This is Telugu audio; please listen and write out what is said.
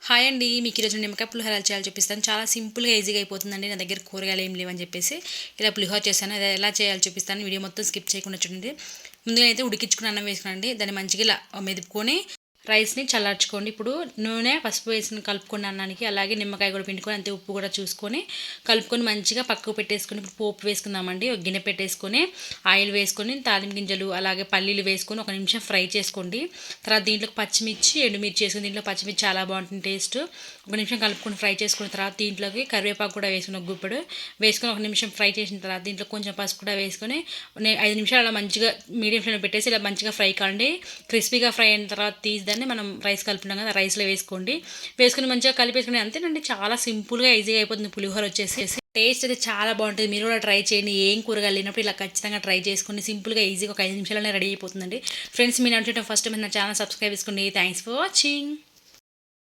హాయ్ అండి. మీకు ఈరోజు నిమ్మకాయ పులిహోర ఎలా చేయాలో చూపిస్తాను. చాలా సింపుల్‌గా, ఈజీగా అయిపోతుందండి. నా దగ్గర కూరగాయలు ఏమి లేవని చెప్పేసి ఇలా పులిహోర చేశాను. అది ఎలా చేయాలో చూపిస్తాను. వీడియో మొత్తం స్కిప్ చేయకుండా చూడండి. ముందుగా అయితే ఉడికించుకుని అన్నం వేసుకున్నానండి. దాన్ని మంచిగా ఇలా మెదుపుకొని రైస్‌ని చల్లార్చుకోండి. ఇప్పుడు నూనె, పసుపు వేసి కలుపుకున్న అన్నానికి, అలాగే నిమ్మకాయ కూడా పిండుకొని, అంతే ఉప్పు కూడా చూసుకొని కలుపుకొని మంచిగా పక్కకు పెట్టేసుకొని, ఇప్పుడు పోపు వేసుకుందామండి. ఒక గిన్నె పెట్టేసుకొని ఆయిల్ వేసుకొని తాలింపు గింజలు అలాగే పల్లీలు వేసుకొని ఒక నిమిషం ఫ్రై చేసుకోండి. తర్వాత దీంట్లోకి పచ్చిమిర్చి, ఎండుమిర్చి వేసుకొని, దీంట్లో పచ్చిమిర్చి చాలా బాగుంటుంది టేస్ట్. ఒక నిమిషం కలుపుకొని ఫ్రై చేసుకున్న తర్వాత దీంట్లోకి కరివేపాకు కూడా వేసుకుని ఒక గుప్పెడు వేసుకొని ఒక నిమిషం ఫ్రై చేసిన తర్వాత దీంట్లో కొంచెం పసుపు కూడా వేసుకొని 5 నిమిషాలు అలా మంచిగా మీడియం ఫ్లేమ్లో పెట్టేసి ఇలా మంచిగా ఫ్రై కాండి. క్రిస్పీగా ఫ్రై అయిన తర్వాత తీసి మనం రైస్ కలుపుకున్నాం కదా, రైస్లో వేసుకోండి. వేసుకొని మంచిగా కలిపేసుకుని అంతేనండి. చాలా సింపుల్గా ఈజీగా అయిపోతుంది పులిహోర వచ్చేసి. టేస్ట్ అయితే చాలా బాగుంటుంది. మీరు కూడా ట్రై చేయండి. ఏం కూరగాయలు లేనప్పుడు ఇలా ఖచ్చితంగా ట్రై చేసుకుని సింపుల్గా ఈజీగా ఒక 5 నిమిషాలనే రెడీ అయిపోతుందండి. ఫ్రెండ్స్, మీరు అంటే ఫస్ట్ టైం నా ఛానల్ సబ్స్క్రైబ్ చేసుకోండి. Thanks for watching.